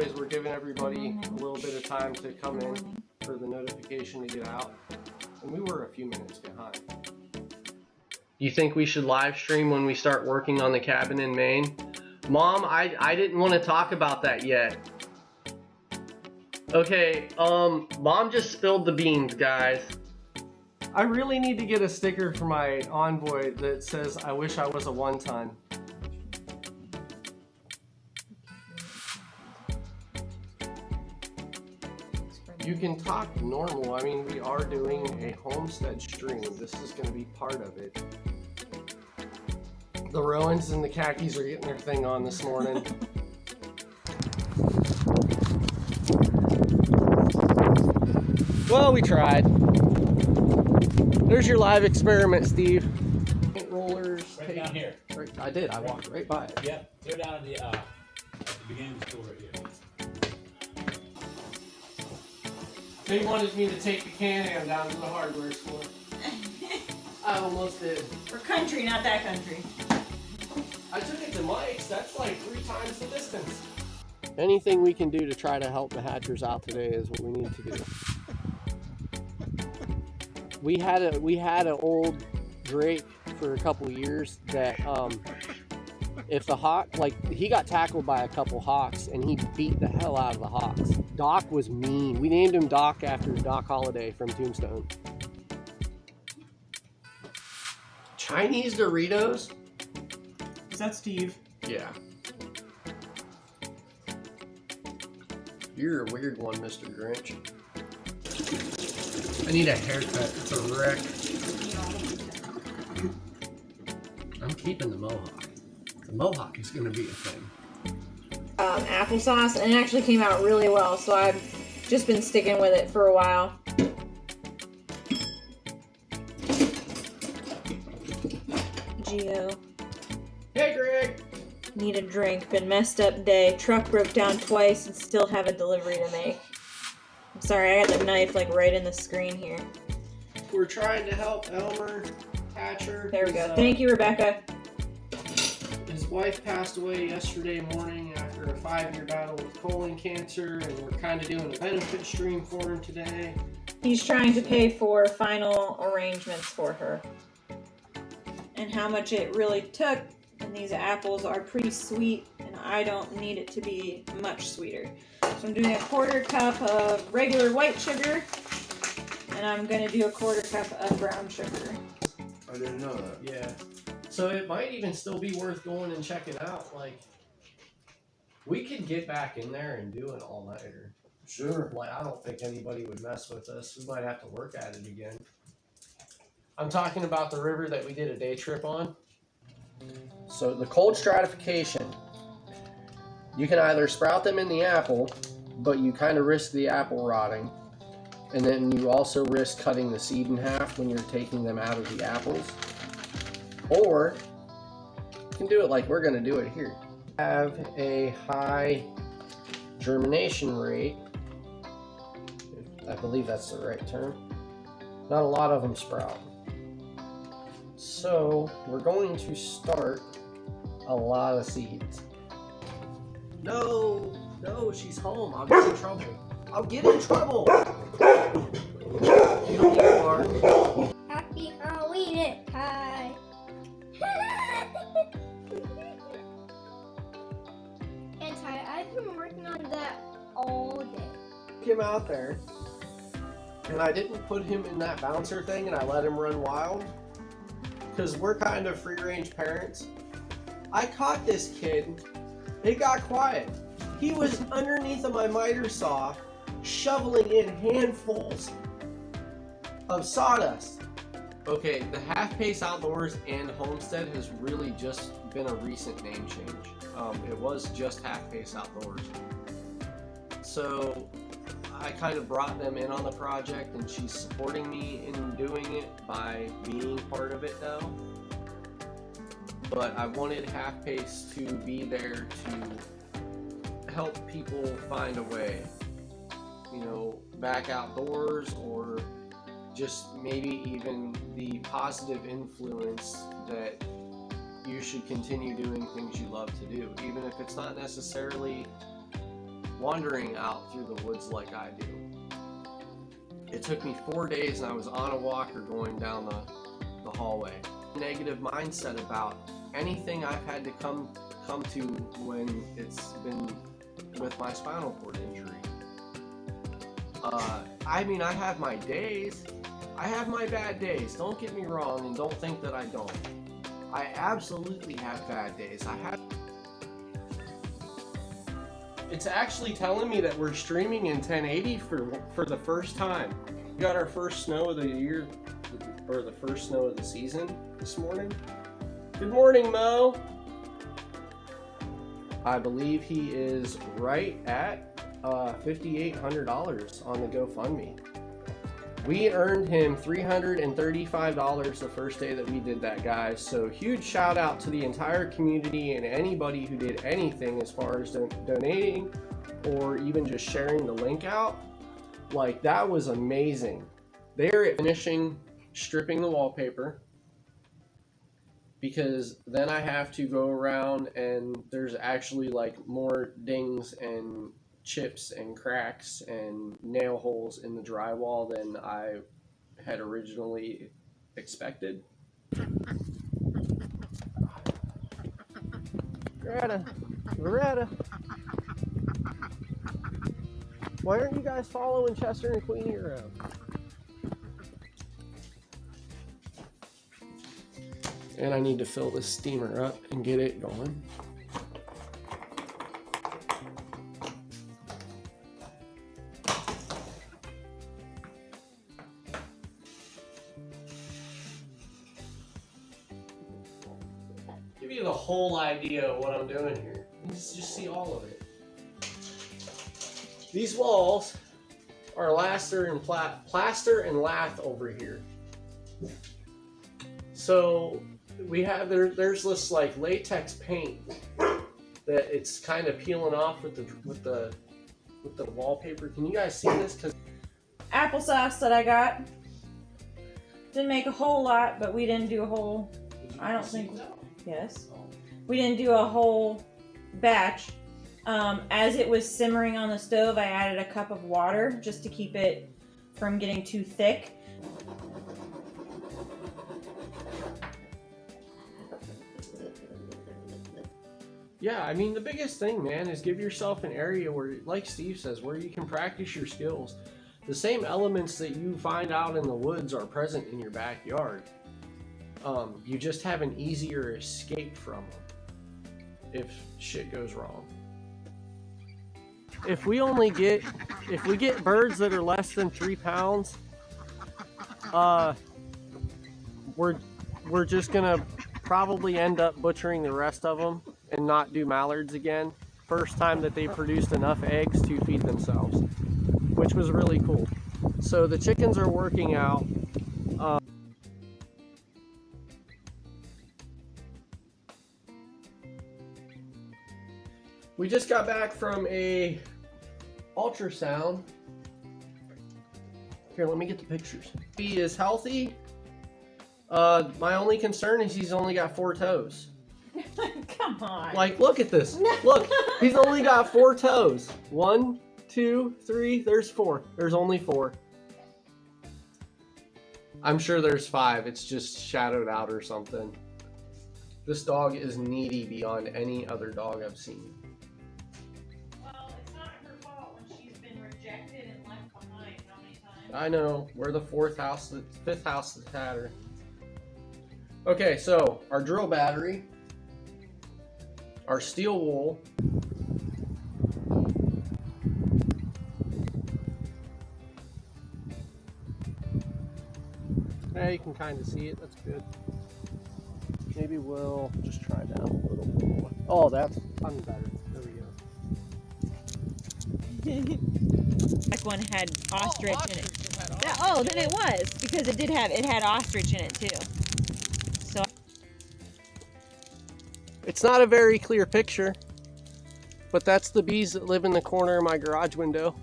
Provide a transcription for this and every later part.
always, we're giving everybody a little bit of time to come in for the notification to get out. And we were a few minutes behind. You think we should live stream when we start working on the cabin in Maine? Mom, I didn't want to talk about that yet. Okay, Mom just spilled the beans, guys. I really need to get a sticker for my Envoy that says, I wish I was a one-ton. You can talk normal. I mean, we are doing a homestead stream. This is going to be part of it. The Rowans and the khakis are getting their thing on this morning. Well, we tried. There's your live experiment, Steve. Paint rollers. Right down here. Right, I did. I walked right by it. Yep. Go down to at the beginning of the store right here. They wanted me to take the Can-Am down to the hardware store. I almost did. For country, not that country. I took it to Mike's. That's like 3 times the distance. Anything we can do to try to help the hatchers out today is what we need to do. We had an old Drake for a couple years that if the hawk, like, he got tackled by a couple hawks and he beat the hell out of the hawks. Doc was mean. We named him Doc after Doc Holliday from Tombstone. Chinese Doritos? Is that Steve? Yeah. You're a weird one, Mr. Grinch. I need a haircut. It's a wreck. I'm keeping the mohawk. The mohawk is going to be a thing. Applesauce, and it actually came out really well, so I've just been sticking with it for a while. Geo. Hey, Greg! Need a drink. Been messed up day. Truck broke down twice and still have a delivery to make. I'm sorry, I got the knife like right in the screen here. We're trying to help Elmer Hatcher. There we go. Thank you, Rebecca. His wife passed away yesterday morning after a 5-year battle with colon cancer, and we're kind of doing a benefit stream for him today. He's trying to pay for final arrangements for her. And how much it really took, and these apples are pretty sweet, and I don't need it to be much sweeter. So I'm doing a 1/4 cup of regular white sugar, and I'm going to do a 1/4 cup of brown sugar. I didn't know that. Yeah. So it might even still be worth going and checking out. Like, we could get back in there and do an all-nighter. Sure. Like, I don't think anybody would mess with us. We might have to work at it again. I'm talking about the river that we did a day trip on. So the cold stratification, you can either sprout them in the apple, but you kind of risk the apple rotting. And then you also risk cutting the seed in half when you're taking them out of the apples. Or you can do it like we're going to do it here. Have a high germination rate. I believe that's the right term. Not a lot of them sprout. So we're going to start a lot of seeds. No, she's home. I'll get in trouble. I'll get in trouble. You don't need to bark. Happy Halloween, hi. And Ty, I've been working on that all day. Took him out there, and I didn't put him in that bouncer thing, and I let him run wild. Because we're kind of free-range parents. I caught this kid. It got quiet. He was underneath of my miter saw, shoveling in handfuls of sawdust. Okay, the Half Pace Outdoors and Homestead has really just been a recent name change. It was just Half Pace Outdoors. So I kind of brought them in on the project, and she's supporting me in doing it by being part of it now. But I wanted Half Pace to be there to help people find a way, you know, back outdoors, or just maybe even the positive influence that you should continue doing things you love to do, even if it's not necessarily wandering out through the woods like I do. It took me 4 days and I was on a walker going down the hallway. Negative mindset about anything I've had to come to when it's been with my spinal cord injury. I mean, I have my days. I have my bad days. Don't get me wrong, and don't think that I don't. I absolutely have bad days. It's actually telling me that we're streaming in 1080 for the first time. We got our first snow of the year, or the first snow of the season this morning. Good morning, Mo. I believe he is right at $5,800 on the GoFundMe. We earned him $335 the first day that we did that, guys. So huge shout out to the entire community and anybody who did anything as far as donating or even just sharing the link out. Like, that was amazing. They're finishing stripping the wallpaper, because then I have to go around and there's actually like more dings and chips and cracks and nail holes in the drywall than I had originally expected. Loretta, why aren't you guys following Chester and Queenie around? And I need to fill this steamer up and get it going. Give you the whole idea of what I'm doing here. You just see all of it. These walls are plaster and lath over here. So we have there's this like latex paint that it's kind of peeling off with the wallpaper. Can you guys see this? Cause Applesauce that I got. Didn't make a whole lot, but we didn't do a whole. I don't think. Yes. We didn't do a whole batch. As it was simmering on the stove, I added a cup of water just to keep it from getting too thick. Yeah, I mean, the biggest thing, man, is give yourself an area where, like Steve says, where you can practice your skills. The same elements that you find out in the woods are present in your backyard. You just have an easier escape from them if shit goes wrong. If we get birds that are less than 3 pounds, we're just gonna probably end up butchering the rest of them and not do mallards again. First time that they produced enough eggs to feed themselves, which was really cool. So the chickens are working out. We just got back from a ultrasound. Here, let me get the pictures. He is healthy. My only concern is he's only got 4 toes. Come on. Like, look at this. Look, he's only got 4 toes. 1, 2, 3, there's 4. There's only 4. I'm sure there's 5. It's just shadowed out or something. This dog is needy beyond any other dog I've seen. Well, it's not her fault when she's been rejected and left behind how many times. I know. We're the 5th house that's had her. Okay, so our drill battery, our steel wool, yeah, you can kind of see it. That's good. Maybe we'll just try down a little bit more. Oh, that's ton better. There we go. That one had ostrich in it. Oh, then it was, because it had ostrich in it too. So it's not a very clear picture, but that's the bees that live in the corner of my garage window.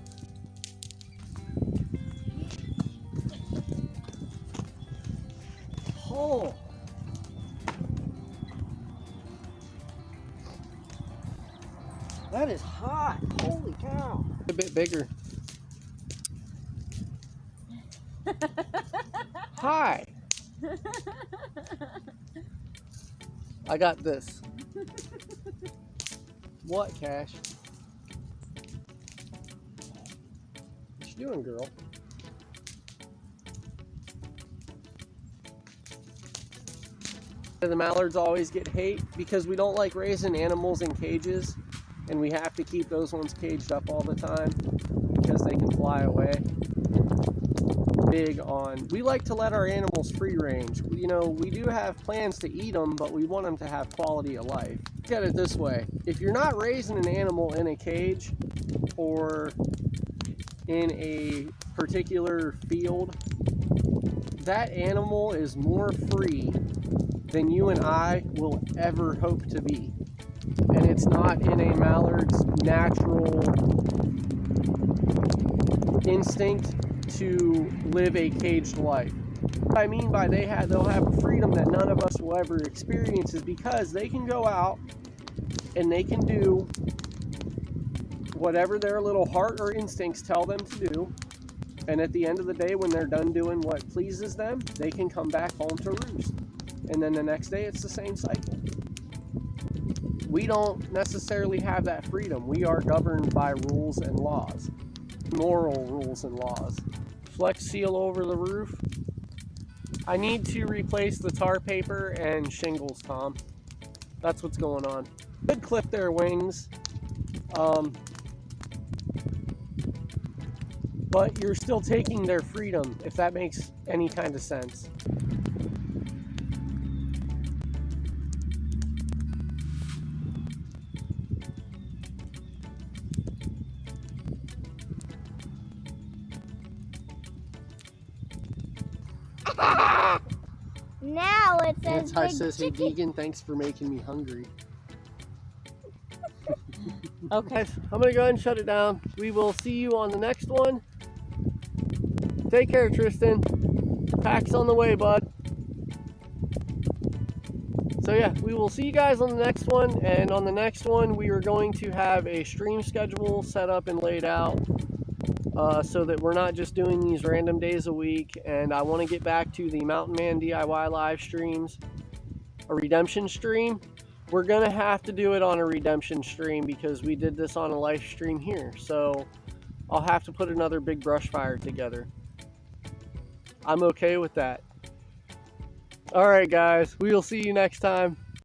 Oh. That is hot. Holy cow. A bit bigger. Hi. I got this. What, Cash? What you doing, girl? The mallards always get hate because we don't like raising animals in cages, and we have to keep those ones caged up all the time because they can fly away. Big on, we like to let our animals free range. You know, we do have plans to eat them, but we want them to have quality of life. Look at it this way. If you're not raising an animal in a cage or in a particular field, that animal is more free than you and I will ever hope to be. And it's not in a mallard's natural instinct to live a caged life. What I mean by they'll have a freedom that none of us will ever experience is because they can go out and they can do whatever their little heart or instincts tell them to do. And at the end of the day, when they're done doing what pleases them, they can come back home to roost. And then the next day, it's the same cycle. We don't necessarily have that freedom. We are governed by rules and laws, moral rules and laws. Flex seal over the roof. I need to replace the tar paper and shingles, Tom. That's what's going on. Could clip their wings. But you're still taking their freedom, if that makes any kind of sense. Now it says Hi big says, hey chicken. Deegan, thanks for making me hungry. Okay. Guys, I'm gonna go ahead and shut it down. We will see you on the next one. Take care, Tristan. Pack's on the way, bud. So yeah, we will see you guys on the next one, and on the next one we are going to have a stream schedule set up and laid out so that we're not just doing these random days a week. And I want to get back to the Mountain Man DIY live streams, a redemption stream. We're gonna have to do it on a redemption stream because we did this on a live stream here, so I'll have to put another big brush fire together. I'm okay with that. Alright guys, we will see you next time.